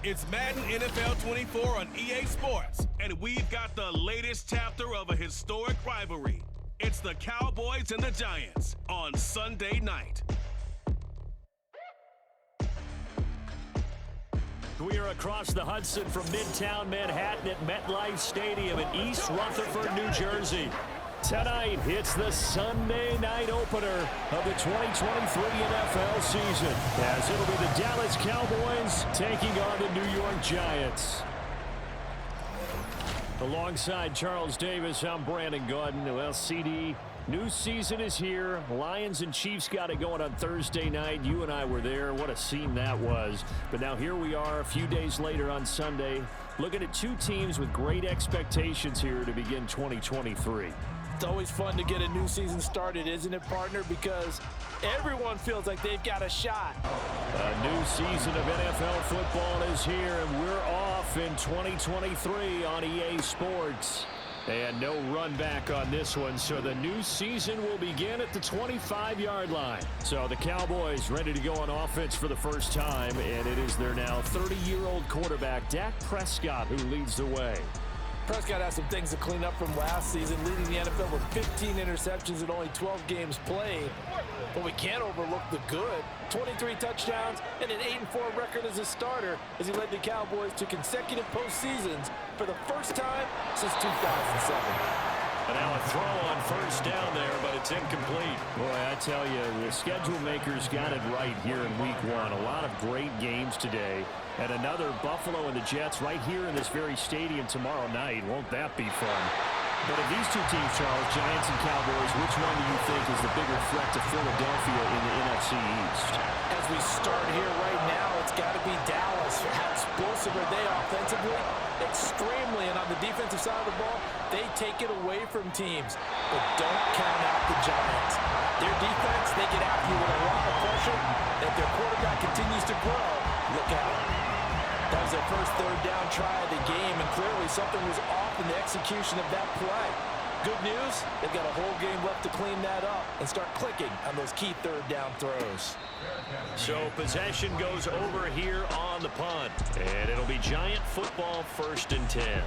It's Madden NFL 24 on EA Sports, and we've got the latest chapter of a historic rivalry. It's the Cowboys and the Giants on Sunday night. We are across the Hudson from Midtown Manhattan at MetLife Stadium in East Rutherford, New Jersey. Tonight, it's the Sunday night opener of the 2023 NFL season, as it'll be the Dallas Cowboys taking on the New York Giants. Alongside Charles Davis, I'm Brandon Gordon. Well, CD, new season is here. Lions and Chiefs got it going on Thursday night. You and I were there. What a scene that was. But now here we are a few days later on Sunday, looking at two teams with great expectations here to begin 2023. It's always fun to get a new season started, isn't it, partner? Because everyone feels like they've got a shot. A new season of NFL football is here, and we're off in 2023 on EA Sports. And no run back on this one, so the new season will begin at the 25-yard line. So the Cowboys ready to go on offense for the first time, and it is their now 30-year-old quarterback, Dak Prescott, who leads the way. Prescott has some things to clean up from last season, leading the NFL with 15 interceptions and only 12 games played. But we can't overlook the good. 23 touchdowns and an 8-4 record as a starter as he led the Cowboys to consecutive postseasons for the first time since 2007. And now a throw on first down there, but it's incomplete. Boy, I tell you, the schedule makers got it right here in week one. A lot of great games today. And another Buffalo and the Jets right here in this very stadium tomorrow night. Won't that be fun? But of these two teams, Charles, Giants and Cowboys, which one do you think is the bigger threat to Philadelphia in the NFC East? As we start here right now, it's got to be Dallas. How explosive are they offensively? Extremely. And on the defensive side of the ball, they take it away from teams. But don't count out the Giants. Their defense, they get after you with a lot of pressure. If their quarterback continues to grow, look out. That was their first third down try of the game, and clearly something was off in the execution of that play. Good news, they've got a whole game left to clean that up and start clicking on those key third down throws. So possession goes over here on the punt, and it'll be Giant football 1st and 10.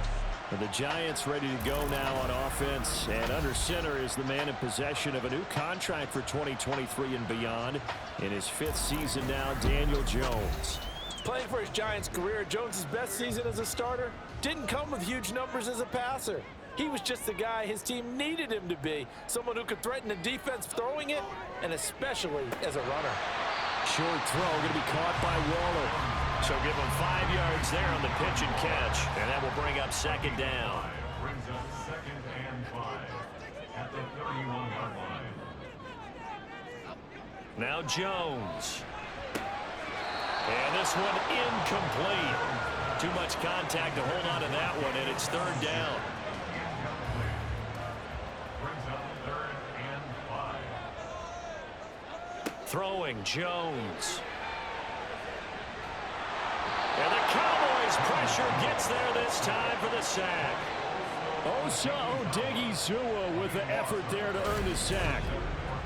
And the Giants ready to go now on offense, and under center is the man in possession of a new contract for 2023 and beyond. In his 5th season now, Daniel Jones. Playing for his Giants career, Jones' best season as a starter didn't come with huge numbers as a passer. He was just the guy his team needed him to be, someone who could threaten the defense throwing it, and especially as a runner. Short throw going to be caught by Waller. So give him 5 yards there on the pitch and catch, and that will bring up 2nd down. Brings up 2nd and 5 at the 31-yard line. Now Jones. And this one incomplete. Too much contact to hold on to that one, and it's 3rd down. Brings up 3rd and 5. Throwing Jones. And the Cowboys pressure gets there this time for the sack. Diggy Zua with the effort there to earn the sack.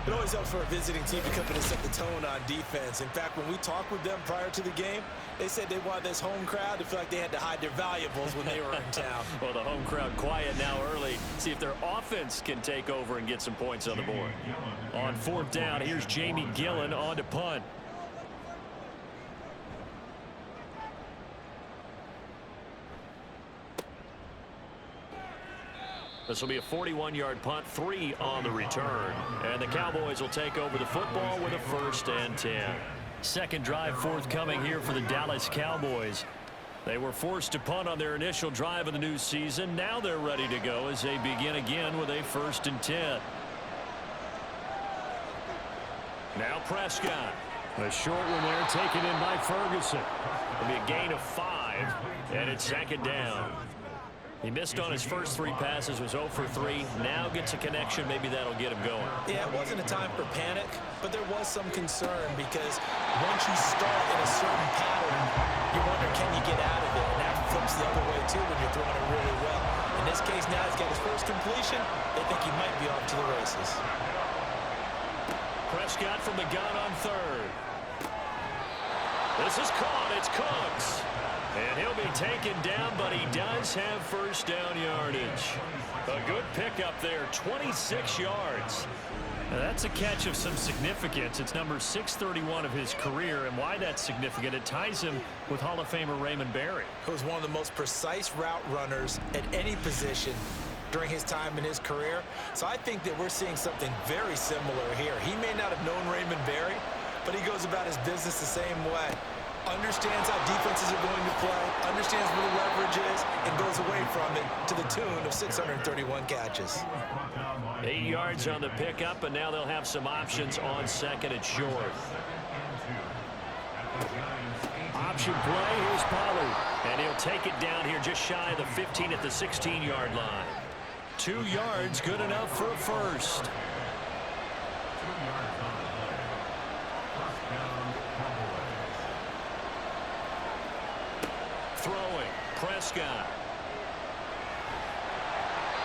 It always helps for a visiting team to come in and set the tone on defense. In fact, when we talked with them prior to the game, they said they wanted this home crowd to feel like they had to hide their valuables when they were in town. Well, the home crowd quiet now early. See if their offense can take over and get some points on the board. On 4th down, here's Jamie Gillen on to punt. This will be a 41-yard punt, 3 on the return. And the Cowboys will take over the football with a 1st and 10. Second drive forthcoming here for the Dallas Cowboys. They were forced to punt on their initial drive of the new season. Now they're ready to go as they begin again with a 1st and 10. Now Prescott. A short one there taken in by Ferguson. It'll be a gain of 5, and it's 2nd down. He missed on his first 3 passes, was 0 for 3. Now gets a connection. Maybe that'll get him going. Yeah, it wasn't a time for panic, but there was some concern because once you start in a certain pattern, you wonder, can you get out of it? And that flips the other way, too, when you're throwing it really well. In this case, now he's got his first completion. They think he might be off to the races. Prescott from the gun on 3rd. This is caught. It's Cooks. And he'll be taken down, but he does have first down yardage. A good pickup there, 26 yards. Now that's a catch of some significance. It's number 631 of his career, and why that's significant, it ties him with Hall of Famer Raymond Berry. Who was one of the most precise route runners at any position during his time in his career. So I think that we're seeing something very similar here. He may not have known Raymond Berry, but he goes about his business the same way. Understands how defenses are going to play, understands where the leverage is, and goes away from it to the tune of 631 catches. 8 yards on the pickup, and now they'll have some options on second and short. Option play, here's Pollard. And he'll take it down here just shy of the 15 at the 16-yard line. 2 yards, good enough for a first. Throwing, Prescott.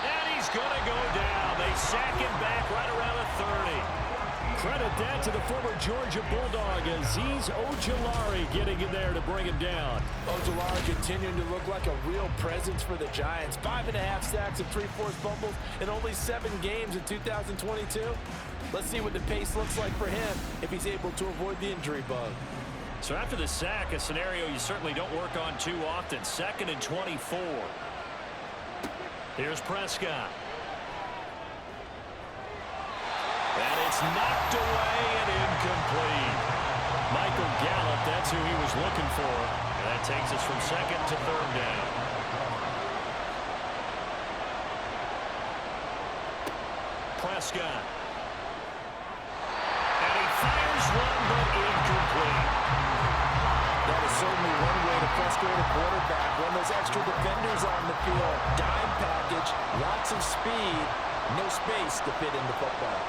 And he's going to go down. They sack him back right around the 30. Credit that to the former Georgia Bulldog, Azeez Ojulari getting in there to bring him down. Ojulari continuing to look like a real presence for the Giants. 5.5 sacks and 3 forced fumbles in only 7 games in 2022. Let's see what the pace looks like for him if he's able to avoid the injury bug. So after the sack, a scenario you certainly don't work on too often. 2nd and 24. Here's Prescott. And it's knocked away and incomplete. Michael Gallup, that's who he was looking for. And that takes us from 2nd to 3rd down. Prescott. And he fires one, but incomplete. That is certainly one way to frustrate a quarterback. When those extra defenders on the field, dime package, lots of speed, no space to fit into football.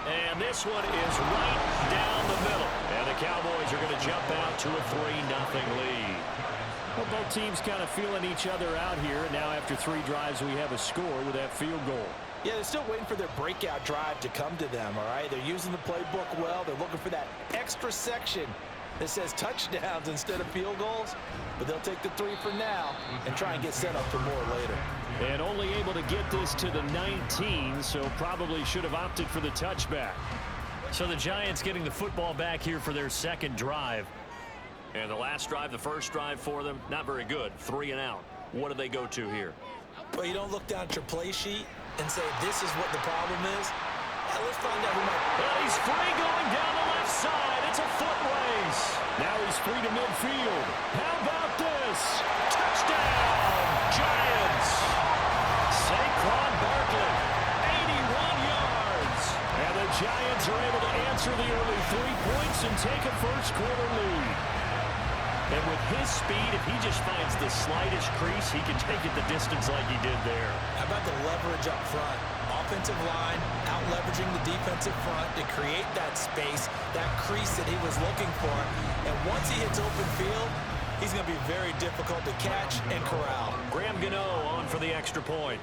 And this one is right down the middle. And the Cowboys are going to jump out to a 3-0 lead. Well, both teams kind of feeling each other out here. Now after 3 drives, we have a score with that field goal. Yeah, they're still waiting for their breakout drive to come to them, all right? They're using the playbook well. They're looking for that extra section that says touchdowns instead of field goals. But they'll take the 3 for now and try and get set up for more later. And only able to get this to the 19, so probably should have opted for the touchback. So the Giants getting the football back here for their 2nd drive. And the last drive, the first drive for them, not very good. 3 and out. What do they go to here? Well, you don't look down at your play sheet and say, this is what the problem is. Yeah, let's find out who might... Well, he's free going down the left side. It's a foot race. Now he's free to midfield. How about this? Touchdown, Giants. Saquon Barkley, 81 yards. And the Giants are able to answer the early 3 points and take a first-quarter lead. And with his speed, if he just finds the slightest crease, he can take it the distance like he did there. How about the leverage up front? Offensive line out-leveraging the defensive front to create that space, that crease that he was looking for. And once he hits open field, he's going to be very difficult to catch and corral. Graham Gano on for the extra point.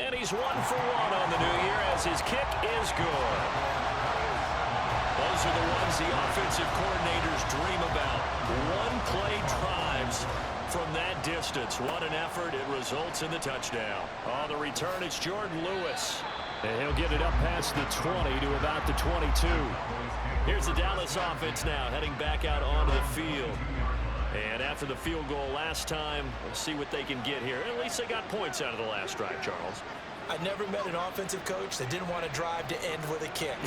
And he's 1 for 1 on the new year as his kick is good. Those are the ones the offensive coordinators dream about. One-play drives from that distance. What an effort. It results in the touchdown. On the return, it's Jordan Lewis. And he'll get it up past the 20 to about the 22. Here's the Dallas offense now heading back out onto the field. And after the field goal last time, we'll see what they can get here. At least they got points out of the last drive, Charles. I never met an offensive coach that didn't want to drive to end with a kick.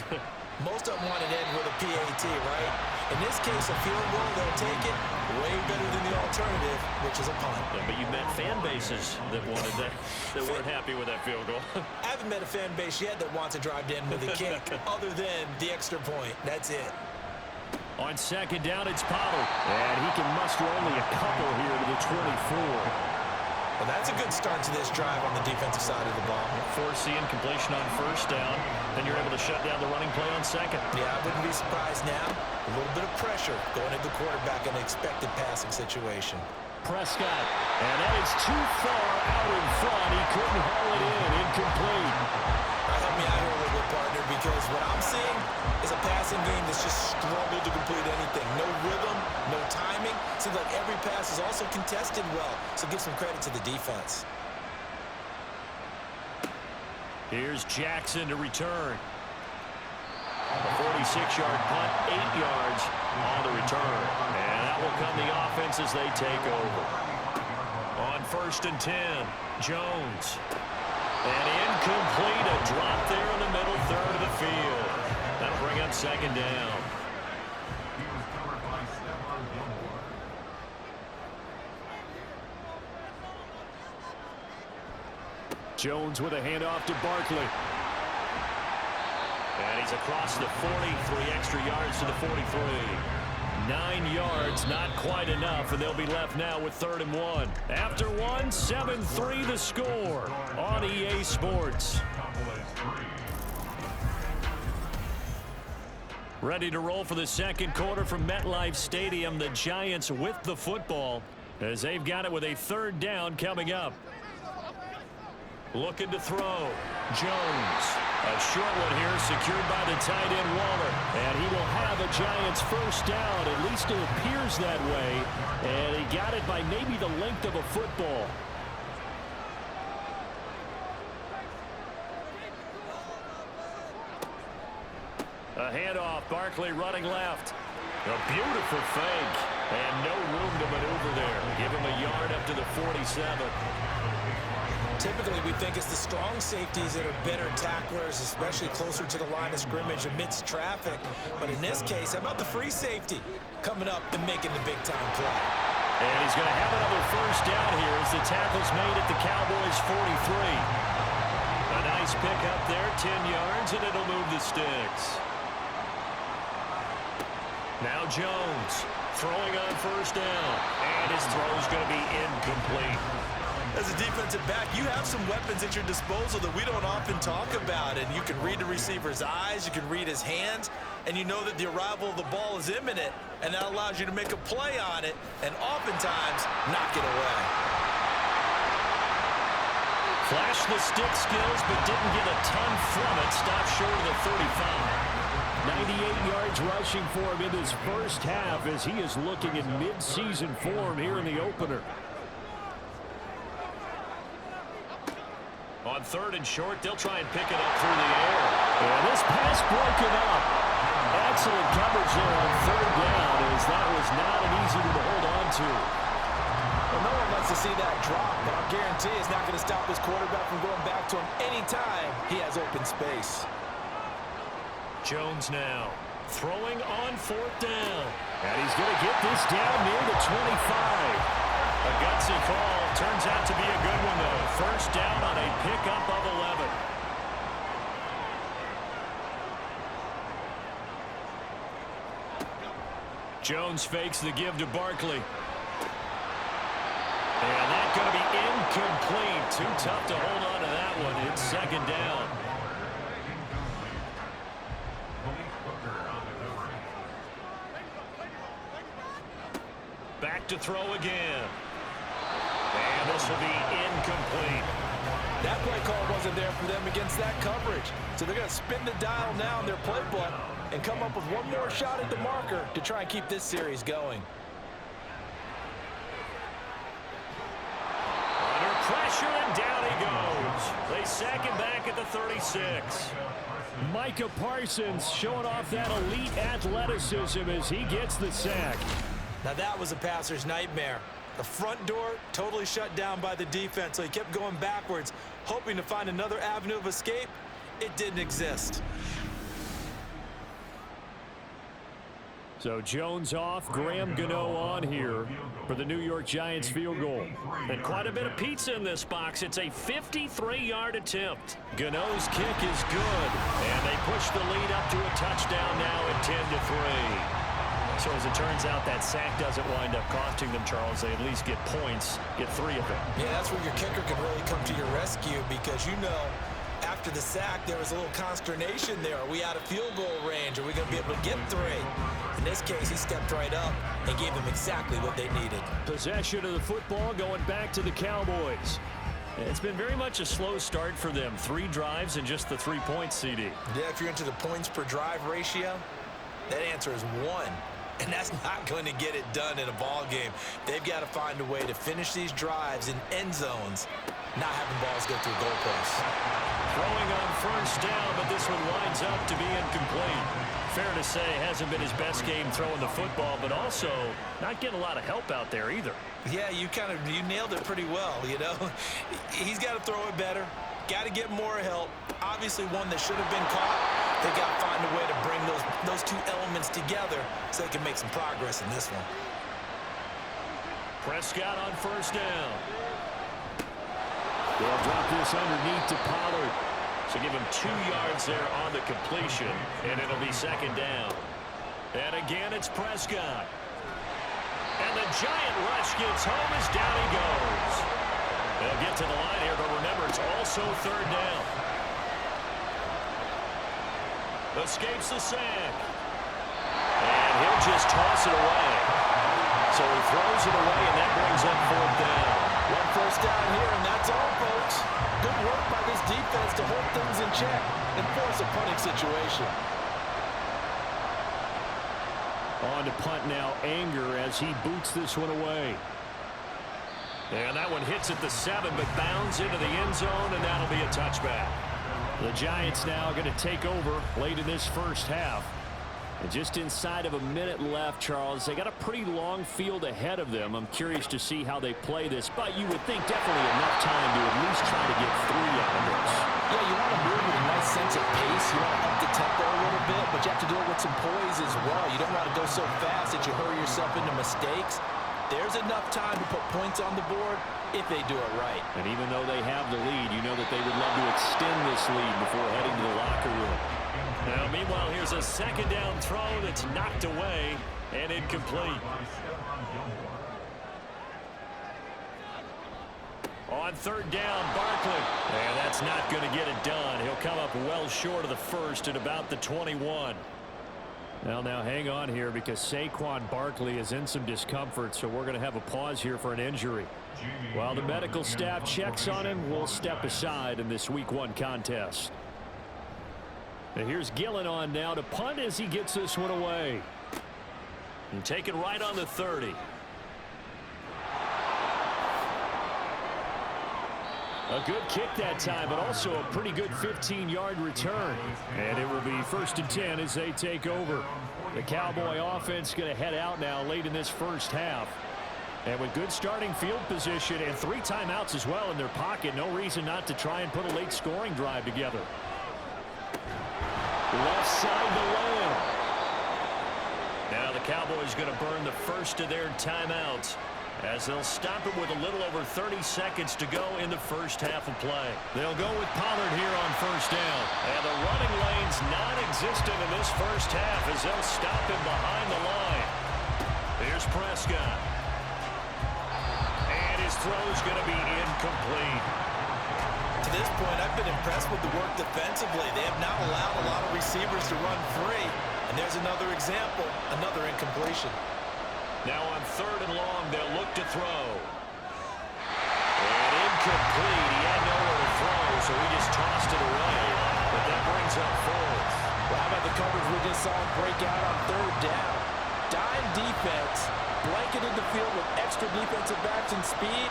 Most of them want to end with a PAT, right? In this case, a field goal, they'll take it way better than the alternative, which is a punt. Yeah, but you've met fan bases that wanted that, that weren't happy with that field goal. I haven't met a fan base yet that wants to drive to end with a kick other than the extra point. That's it. On 2nd down, it's Pollard. And he can muster only a couple here to the 24. Well, that's a good start to this drive on the defensive side of the ball. Force the incompletion on 1st down. Then you're able to shut down the running play on 2nd. Yeah, I wouldn't be surprised now. A little bit of pressure going into the quarterback in an expected passing situation. Prescott. And that is too far out in front. He couldn't haul it in. Incomplete. Help me out here a little bit, partner, because what I'm seeing is a passing game that's just struggled to complete anything. No rhythm, no timing. Seems like every pass is also contested well, so give some credit to the defense. Here's Jackson to return. A 46-yard punt, 8 yards on the return. And that will come the offense as they take over. On 1st and 10, Jones. And incomplete, a drop there in the middle third of the field. That'll bring up 2nd down. He was covered by Stephon Gilmore. Jones with a handoff to Barkley. And he's across the 40, 3 extra yards to the 43. 9 yards, not quite enough, and they'll be left now with 3rd and 1. After 1, 7-3 the score on EA Sports. Ready to roll for the 2nd quarter from MetLife Stadium. The Giants with the football as they've got it with a 3rd down coming up. Looking to throw. Jones. A short one here secured by the tight end Waller. And he will have a Giants 1st down. At least it appears that way. And he got it by maybe the length of a football. A handoff. Barkley running left. A beautiful fake. And no room to maneuver there. Give him a yard up to the 47. Typically, we think it's the strong safeties that are better tacklers, especially closer to the line of scrimmage amidst traffic. But in this case, how about the free safety coming up and making the big-time play? And he's going to have another 1st down here as the tackle's made at the Cowboys' 43. A nice pick up there, 10 yards, and it'll move the sticks. Now Jones throwing on 1st down, and his throw's going to be incomplete. As a defensive back, you have some weapons at your disposal that we don't often talk about, and you can read the receiver's eyes, you can read his hands, and you know that the arrival of the ball is imminent, and that allows you to make a play on it and oftentimes knock it away. Flashed the stick skills, but didn't get a ton from it. Stopped short of the 35. 98 yards rushing for him in his 1st half as he is looking in mid-season form here in the opener. On 3rd and short, they'll try and pick it up through the air. And this pass broken up. Excellent coverage there on 3rd down as that was not an easy one to hold on to. Well, no one wants to see that drop, but I guarantee it's not going to stop his quarterback from going back to him anytime he has open space. Jones now throwing on 4th down. And he's going to get this down near the 25. A gutsy call. Turns out to be a good one, though. 1st down on a pickup of 11. Jones fakes the give to Barkley. And that's going to be incomplete. Too tough to hold on to that one. It's 2nd down. Back to throw again. And this will be incomplete. That play call wasn't there for them against that coverage. So they're going to spin the dial now in their playbook and come up with one more shot at the marker to try and keep this series going. Under pressure, and down he goes. They sack him back at the 36. Micah Parsons showing off that elite athleticism as he gets the sack. Now that was a passer's nightmare. The front door totally shut down by the defense, so he kept going backwards, hoping to find another avenue of escape. It didn't exist. So Jones off, Graham Gano on here for the New York Giants field goal. And quite a bit of pizza in this box. It's a 53-yard attempt. Gano's kick is good, and they push the lead up to a touchdown now at 10-3. So as it turns out, that sack doesn't wind up costing them, Charles. They at least get points, get 3 of them. Yeah, that's where your kicker can really come to your rescue because, you know, after the sack, there was a little consternation there. Are we out of field goal range? Are we going to be able to get 3? In this case, he stepped right up and gave them exactly what they needed. Possession of the football going back to the Cowboys. It's been very much a slow start for them. 3 drives and just the 3 points, CD. Yeah, if you're into the points per drive ratio, that answer is 1. And that's not going to get it done in a ball game. They've got to find a way to finish these drives in end zones, not having balls go through goalposts. Throwing on first down, but this one winds up to be incomplete. Fair to say, hasn't been his best game throwing the football, but also not getting a lot of help out there either. Yeah, you nailed it pretty well, you know. He's got to throw it better. Got to get more help. Obviously one that should have been caught. They got to find a way to bring those two elements together so they can make some progress in this one. Prescott on first down. They'll drop this underneath to Pollard. So give him 2 yards there on the completion, and it'll be second down. And again, it's Prescott. And the giant rush gets home as down he goes. They'll get to the line here, but remember, it's also third down. Escapes the sack. And he'll just toss it away. So he throws it away, and that brings up fourth down. One first down here, and that's all, folks. Good work by this defense to hold things in check and force a punting situation. On to punt now, Anger, as he boots this one away. And that one hits at the 7, but bounds into the end zone, and that'll be a touchback. The Giants now going to take over late in this first half. And just inside of a minute left, Charles, they got a pretty long field ahead of them. I'm curious to see how they play this, but you would think definitely enough time to at least try to get 3 out of this. Yeah, you want to move with a nice sense of pace. You want to up the tempo a little bit, but you have to do it with some poise as well. You don't want to go so fast that you hurry yourself into mistakes. There's enough time to put points on the board if they do it right. And even though they have the lead, you know that they would love to extend this lead before heading to the locker room. Now, meanwhile, here's a second down throw that's knocked away and incomplete. On third down, Barkley. And that's not going to get it done. He'll come up well short of the first at about the 21. Well, now hang on here because Saquon Barkley is in some discomfort, so we're going to have a pause here for an injury. While the medical staff checks on him, we'll step aside in this Week 1 contest. And here's Gillen on now to punt as he gets this one away. And take it right on the 30. A good kick that time, but also a pretty good 15-yard return. And it will be 1st and 10 as they take over. The Cowboy offense going to head out now late in this first half. And with good starting field position and 3 timeouts as well in their pocket, no reason not to try and put a late scoring drive together. Left side to Lamb. Now the Cowboys going to burn the first of their timeouts as they'll stop it with a little over 30 seconds to go in the first half of play. They'll go with Pollard here on first down. And the running lane's non-existent in this first half as they'll stop him behind the line. Here's Prescott. And his throw's going to be incomplete. To this point, I've been impressed with the work defensively. They have not allowed a lot of receivers to run free. And there's another example, another incompletion. Now on third and long, they'll look to throw. And incomplete. He had nowhere to throw, so he just tossed it away. But that brings up fourth. Well, how about the coverage we just saw break out on third down? Dime defense, blanketed the field with extra defensive backs and speed,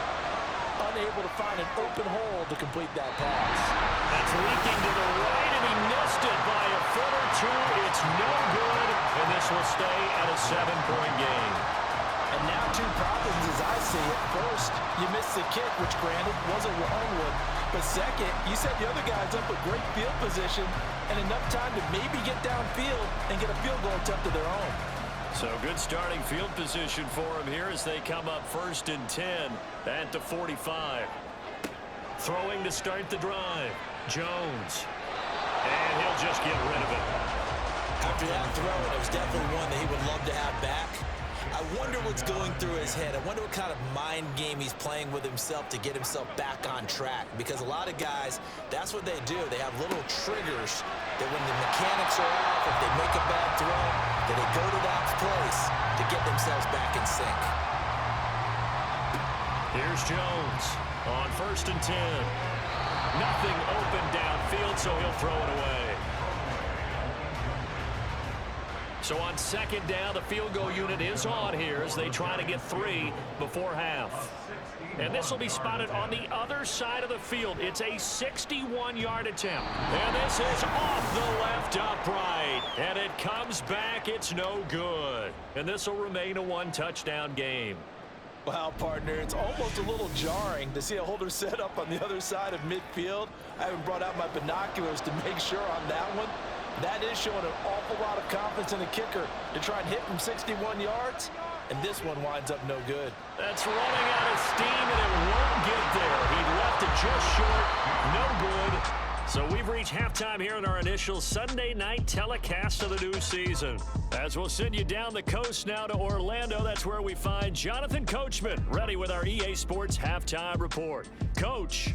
unable to find an open hole to complete that pass. That's leaking to the right, and he missed it by a foot or 2. It's no good, and this will stay at a 7-point game. And now 2 problems as I see it. First, you missed the kick, which granted was a long one. But second, you set the other guys up with great field position and enough time to maybe get downfield and get a field goal attempt of their own. So good starting field position for him here as they come up 1st and 10 at the 45. Throwing to start the drive. Jones. And he'll just get rid of it. After that throw, it was definitely one that he would love to have back. I wonder what's going through his head. I wonder what kind of mind game he's playing with himself to get himself back on track. Because a lot of guys, that's what they do. They have little triggers that when the mechanics are off, if they make a bad throw, that they go to that place to get themselves back in sync. Here's Jones on 1st 1st and 10. Nothing open downfield, so he'll throw it away. So on 2nd down, the field goal unit is on here as they try to get 3 before half. And this will be spotted on the other side of the field. It's a 61-yard attempt. And this is off the left upright. And it comes back. It's no good. And this will remain a 1-touchdown game. Wow, partner, it's almost a little jarring to see a holder set up on the other side of midfield. I haven't brought out my binoculars to make sure on that one. That is showing an awful lot of confidence in the kicker to try and hit from 61 yards. And this one winds up no good. That's running out of steam, and it won't get there. He left it just short. No good. So we've reached halftime here in our initial Sunday night telecast of the new season. As we'll send you down the coast now to Orlando, that's where we find Jonathan Coachman ready with our EA Sports halftime report. Coach.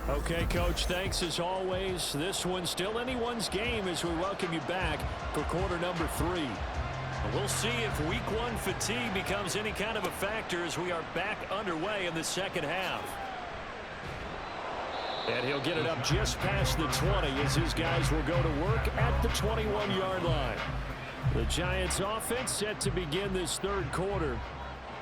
Okay, Coach, thanks as always. This one's still anyone's game as we welcome you back for quarter number 3. We'll see if week 1 fatigue becomes any kind of a factor as we are back underway in the second half. And he'll get it up just past the 20 as his guys will go to work at the 21-yard line. The Giants offense set to begin this 3rd quarter.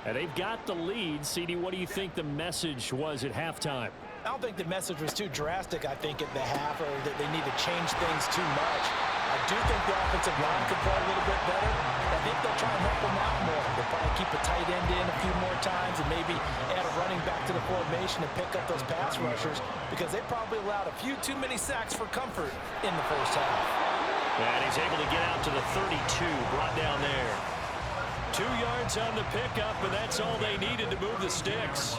And they've got the lead. CD, what do you think the message was at halftime? I don't think the message was too drastic, I think, at the half, or that they need to change things too much. I do think the offensive line could play a little bit better. I think they'll try and help them out more. They'll probably keep a tight end in a few more times and maybe add a running back to the formation and pick up those pass rushers because they probably allowed a few too many sacks for comfort in the first half. And he's able to get out to the 32, brought down there. 2 yards on the pickup, and that's all they needed to move the sticks.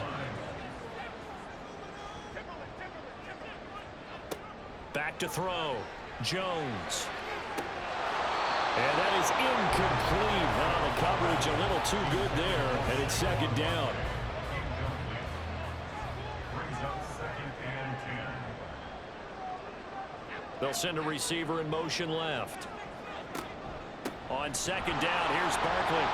Back to throw. Jones. And that is incomplete. Wow, the coverage a little too good there, and it's 2nd down. Brings up 2nd and 10. They'll send a receiver in motion left. On 2nd down, here's Barkley.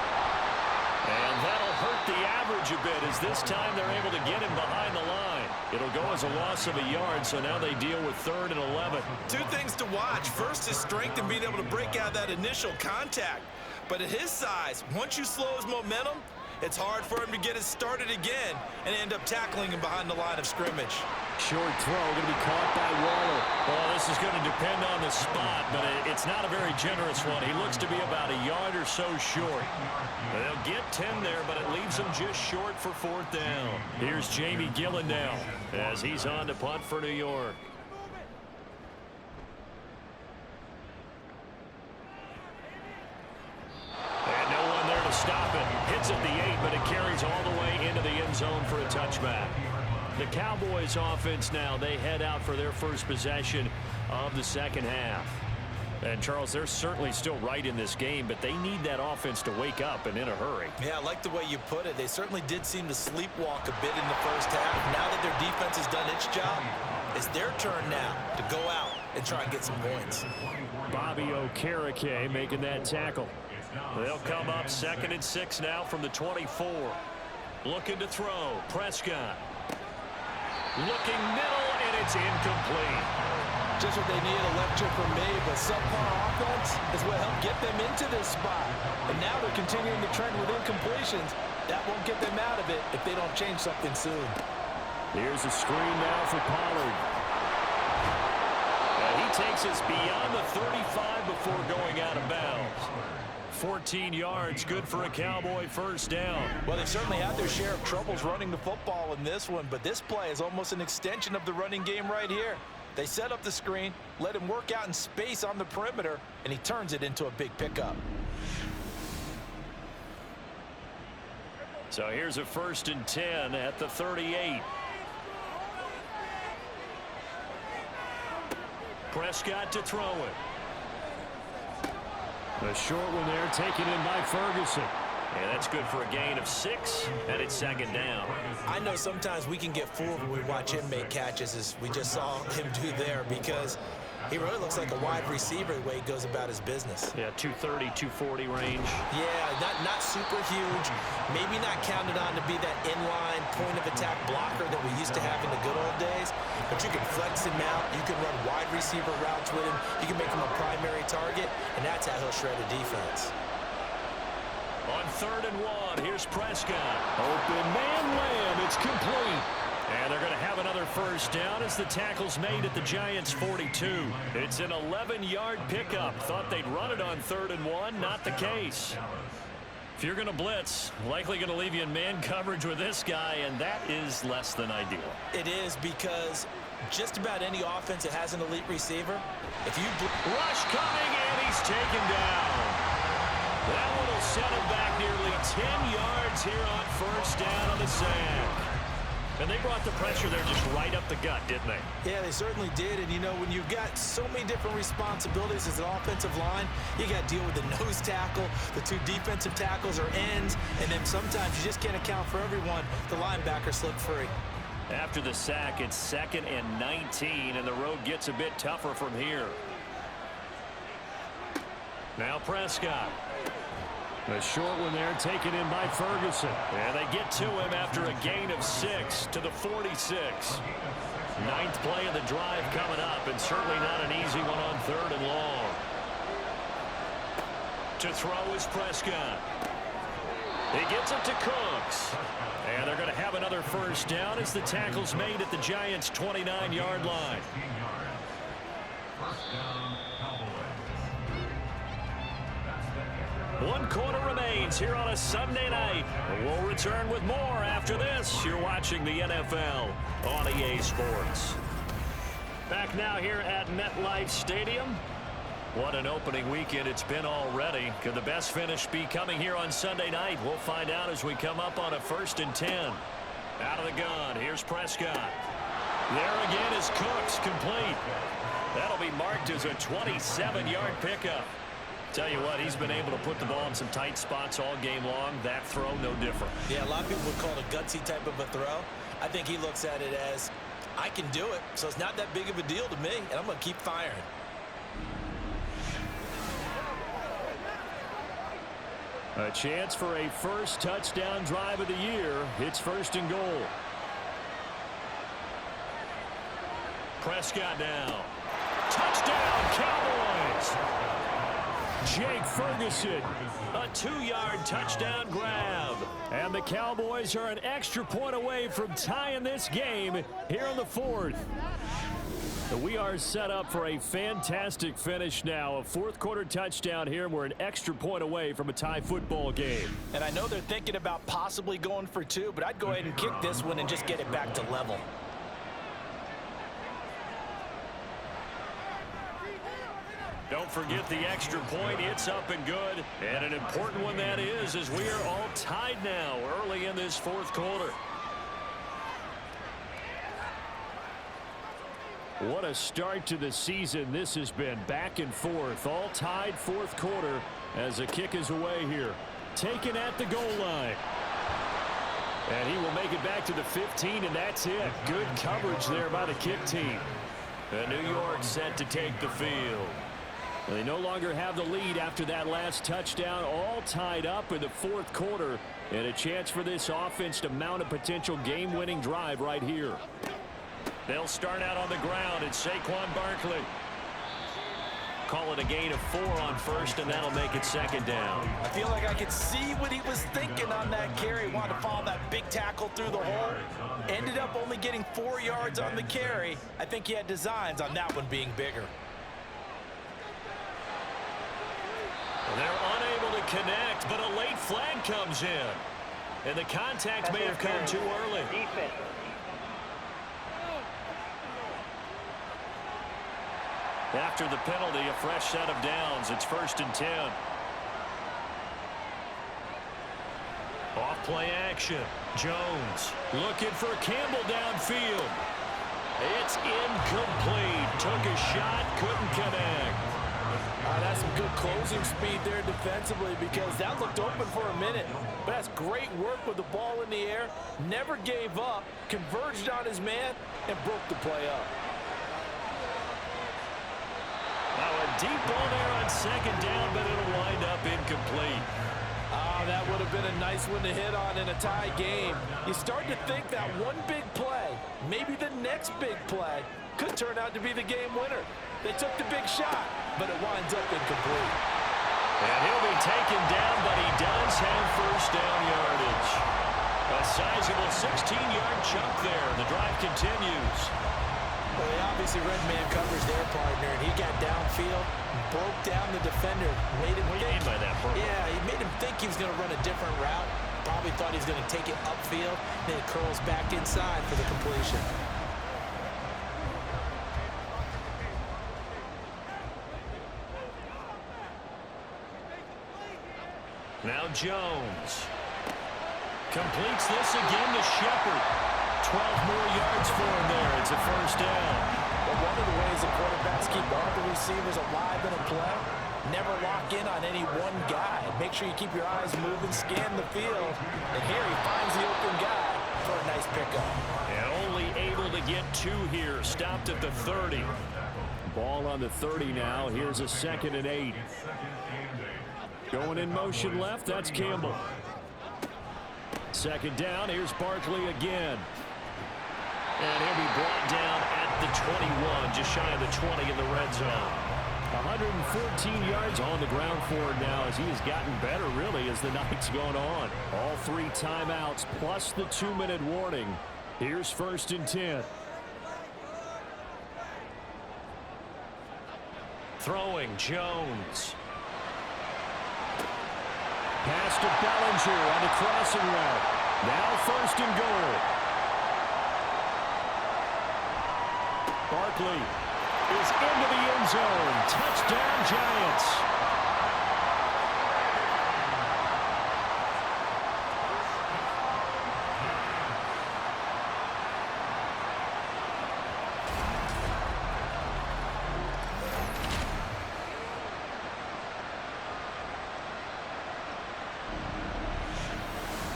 And that'll hurt the average a bit as this time they're able to get him behind the line. It'll go as a loss of a yard, so now they deal with 3rd and 11. 2 things to watch. First is strength and being able to break out that initial contact. But at his size, once you slow his momentum, it's hard for him to get it started again and end up tackling him behind the line of scrimmage. Short throw going to be caught by Waller. Well, this is going to depend on the spot, but it's not a very generous one. He looks to be about a yard or so short. They'll get 10 there, but it leaves them just short for 4th down. Here's Jamie Gillen now as he's on to punt for New York. And no one there to stop it. Hits at the 8, but it carries all the way into the end zone for a touchback. The Cowboys offense now, they head out for their first possession of the second half. And, Charles, they're certainly still right in this game, but they need that offense to wake up and in a hurry. Yeah, I like the way you put it. They certainly did seem to sleepwalk a bit in the first half. Now that their defense has done its job, it's their turn now to go out and try and get some points. Bobby Okereke making that tackle. They'll come up 2nd and 6 now from the 24. Looking to throw. Prescott. Looking middle, and it's incomplete. Just what they need, a lecture from me, but subpar offense is what helped get them into this spot. And now they're continuing the trend with incompletions. That won't get them out of it if they don't change something soon. Here's a screen now for Pollard. And he takes us beyond the 35 before going out of bounds. 14 yards, good for a Cowboy first down. Well, they certainly had their share of troubles running the football in this one, but this play is almost an extension of the running game right here. They set up the screen, let him work out in space on the perimeter, and he turns it into a big pickup. So here's a 1st and 10 at the 38. Prescott to throw it. The short one there taken in by Ferguson. And that's good for a gain of 6, and it's 2nd down. I know sometimes we can get fooled when we watch him make catches, as we just saw him do there, because he really looks like a wide receiver the way he goes about his business. Yeah, 230, 240 range. Yeah, not super huge. Maybe not counted on to be that inline point-of-attack blocker that we used to have in the good old days. But you can flex him out. You can run wide receiver routes with him. You can make him a primary target, and that's how he'll shred a defense. On 3rd and 1, here's Prescott. Open man Lamb. It's complete. And they're going to have another 1st down as the tackle's made at the Giants' 42. It's an 11-yard pickup. Thought they'd run it on 3rd and 1. Not the case. If you're going to blitz, likely going to leave you in man coverage with this guy, and that is less than ideal. It is, because just about any offense that has an elite receiver, if you rush coming, and he's taken down. That one will set him back nearly 10 yards here on 1st down on the sack. And they brought the pressure there just right up the gut, didn't they? Yeah, they certainly did. And, you know, when you've got so many different responsibilities as an offensive line, you got to deal with the nose tackle, the 2 defensive tackles or ends, and then sometimes you just can't account for everyone. The linebacker slipped free. After the sack, it's 2nd and 19, and the road gets a bit tougher from here. Now Prescott. The short one there taken in by Ferguson. And they get to him after a gain of 6 to the 46. 9th play of the drive coming up, and certainly not an easy one on 3rd and long. To throw is Prescott. He gets it to Cooks. And they're going to have another 1st down as the tackle's made at the Giants' 29-yard line. 1st down, Cowboys. 1 quarter remains here on a Sunday night. We'll return with more after this. You're watching the NFL on EA Sports. Back now here at MetLife Stadium. What an opening weekend it's been already. Could the best finish be coming here on Sunday night? We'll find out as we come up on a 1st and 10. Out of the gun, here's Prescott. There again is Cooks, complete. That'll be marked as a 27-yard pickup. Tell you what, he's been able to put the ball in some tight spots all game long. That throw, no different. Yeah, a lot of people would call it a gutsy type of a throw. I think he looks at it as, I can do it, so it's not that big of a deal to me, and I'm going to keep firing. A chance for a 1st touchdown drive of the year. It's 1st and goal. Prescott now. Touchdown, Cowboys! Jake Ferguson, a 2-yard touchdown grab. And the Cowboys are an extra point away from tying this game here in the 4th. We are set up for a fantastic finish now. A 4th quarter touchdown here. We're an extra point away from a tie football game. And I know they're thinking about possibly going for 2, but I'd go ahead and kick this one and just get it back to level. Don't forget the extra point. It's up and good. And an important one that is, as we are all tied now early in this 4th quarter. What a start to the season this has been. Back and forth, all tied 4th quarter as the kick is away here. Taken at the goal line. And he will make it back to the 15, and that's it. Good coverage there by the kick team. And New York set to take the field. They no longer have the lead after that last touchdown, all tied up in the 4th quarter, and a chance for this offense to mount a potential game-winning drive right here. They'll start out on the ground. It's Saquon Barkley. Call it a gain of 4 on 1st, and that'll make it 2nd down. I feel like I could see what he was thinking on that carry. Wanted to follow that big tackle through the hole. Ended up only getting 4 yards on the carry. I think he had designs on that one being bigger. They're unable to connect, but a late flag comes in. And the contact may have come too early. After the penalty, a fresh set of downs. It's 1st and 10. Off play action. Jones looking for Campbell downfield. It's incomplete. Took a shot, couldn't connect. That's some good closing speed there defensively because that looked open for a minute. But that's great work with the ball in the air. Never gave up, converged on his man, and broke the play up. Now a deep ball there on 2nd down, but it'll wind up incomplete. That would have been a nice one to hit on in a tie game. You start to think that one big play, maybe the next big play, could turn out to be the game winner. They took the big shot, but it winds up incomplete. And he'll be taken down, but he does have 1st down yardage. A sizable 16-yard chunk there. The drive continues. Well, they obviously read man coverage their partner, and he got downfield, broke down the defender, made him What do you mean by that, bro? Yeah, he made him think he was going to run a different route. Probably thought he was going to take it upfield, then it curls back inside for the completion. Now Jones completes this again to Shepard. 12 more yards for him there. It's a 1st down. Well, one of the ways the quarterbacks keep all the receivers alive in a play, never lock in on any one guy. Make sure you keep your eyes moving, scan the field. And here he finds the open guy for a nice pickup. And only able to get 2 here. Stopped at the 30. Ball on the 30 now. Here's a 2nd and 8. Going in motion left, that's Campbell. 2nd down, here's Barkley again. And he'll be brought down at the 21, just shy of the 20 in the red zone. 114 yards on the ground for him now as he has gotten better, really, as the night's gone on. All 3 timeouts plus the 2-minute warning. Here's 1st and 10. Throwing, Jones. Pass to Bellinger on the crossing route. Now 1st and goal. Barkley is into the end zone. Touchdown, Giants.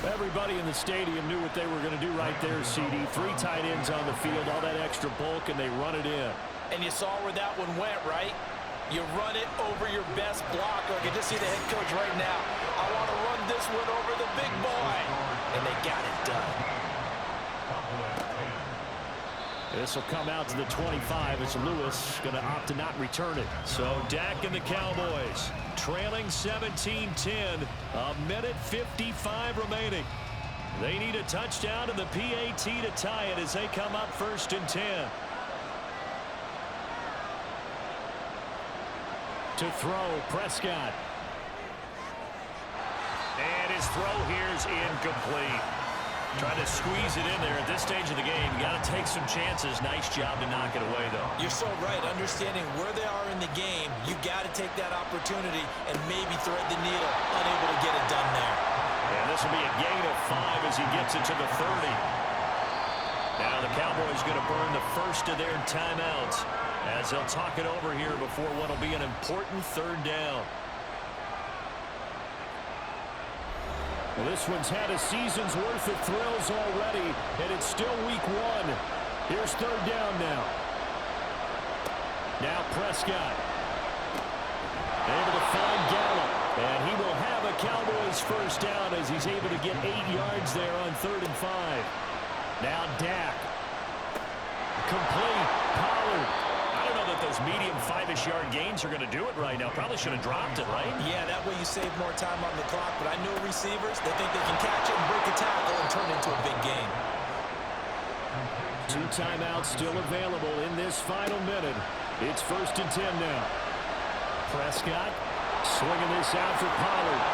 Everybody in the stadium knew what they were going to do right there, CD. 3 tight ends on the field, all that extra bulk, and they run it in. And you saw where that one went, right? You run it over your best blocker. I can just see the head coach right now. I want to run this one over the big boy. And they got it done. This will come out to the 25 as Lewis going to opt to not return it. So Dak and the Cowboys trailing 17-10. A minute 55 remaining. They need a touchdown and the PAT to tie it as they come up 1st and 10. To throw, Prescott. And his throw here is incomplete. Trying to squeeze it in there at this stage of the game. You got to take some chances. Nice job to knock it away, though. You're so right. Understanding where they are in the game, you got to take that opportunity and maybe thread the needle. Unable to get it done there. And this will be a gain of 5 as he gets it to the 30. Now the Cowboys going to burn the first of their timeouts as they'll talk it over here before what will be an important 3rd down. Well, this one's had a season's worth of thrills already, and it's still week 1. Here's 3rd down now. Now Prescott. Able to find Gallup, and he will have a Cowboys 1st down as he's able to get 8 yards there on 3rd and 5. Now Dak. Complete. Pollard. I don't know that those medium 5-ish yard gains are going to do it right now. Probably should have dropped it, right? Yeah, that way you save more time on the clock. But I know receivers, they think they can catch it and break a tackle and turn it into a big game. 2 timeouts still available in this final minute. It's 1st and 10 now. Prescott swinging this out for Pollard.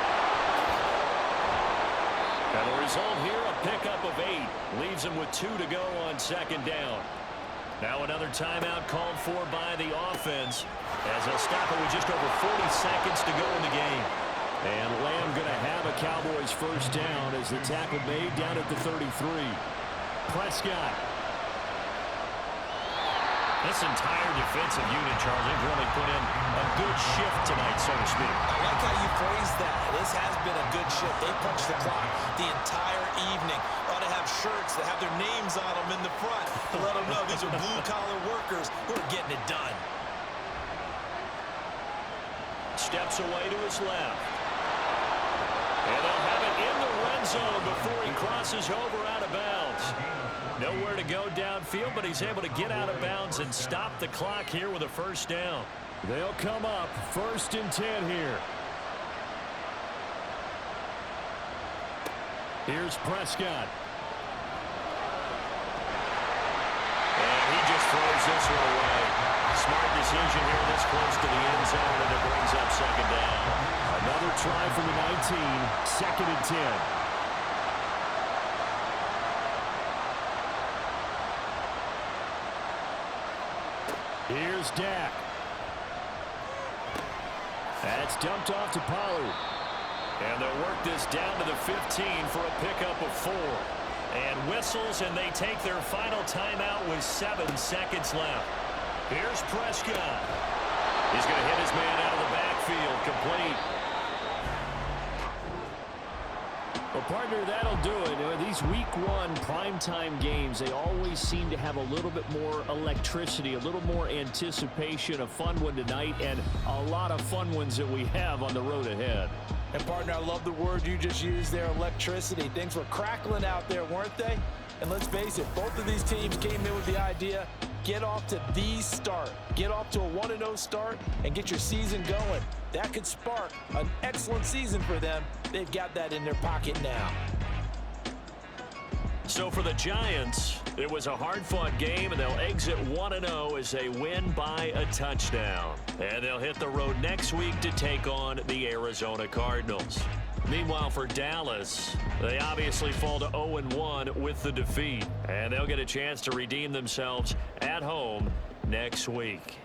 And the result here, a pickup of 8. Leaves him with 2 to go on 2nd down. Now another timeout called for by the offense, as they'll stop it with just over 40 seconds to go in the game. And Lamb going to have a Cowboys first down as the tackle made down at the 33. Prescott. This entire defensive unit, Charles, they've really put in a good shift tonight, so to speak. I like how you phrased that. This has been a good shift. They punched the clock the entire evening. Ought to have shirts that have their names on them in the front to let them know these are blue-collar workers who are getting it done. Steps away to his left. And they'll have it in the red zone before he crosses over out of bounds. Nowhere to go downfield, but he's able to get out of bounds and stop the clock here with a first down. They'll come up 1st and 10 here. Here's Prescott. And he just throws this one away. Smart decision here this close to the end zone, and it brings up 2nd down. Another try from the 19, 2nd and 10. Here's Dak. That's dumped off to Pollard. And they'll work this down to the 15 for a pickup of 4. And whistles, and they take their final timeout with 7 seconds left. Here's Prescott. He's going to hit his man out of the backfield, complete. Well, partner, that'll do it. These Week 1 primetime games, they always seem to have a little bit more electricity, a little more anticipation. A fun one tonight, and a lot of fun ones that we have on the road ahead. And, partner, I love the word you just used there, electricity. Things were crackling out there, weren't they? And let's face it, both of these teams came in with the idea, get off to the start. Get off to a 1-0 start and get your season going. That could spark an excellent season for them. They've got that in their pocket now. So for the Giants, it was a hard-fought game, and they'll exit 1-0 as they win by a touchdown. And they'll hit the road next week to take on the Arizona Cardinals. Meanwhile, for Dallas, they obviously fall to 0-1 with the defeat. And they'll get a chance to redeem themselves at home next week.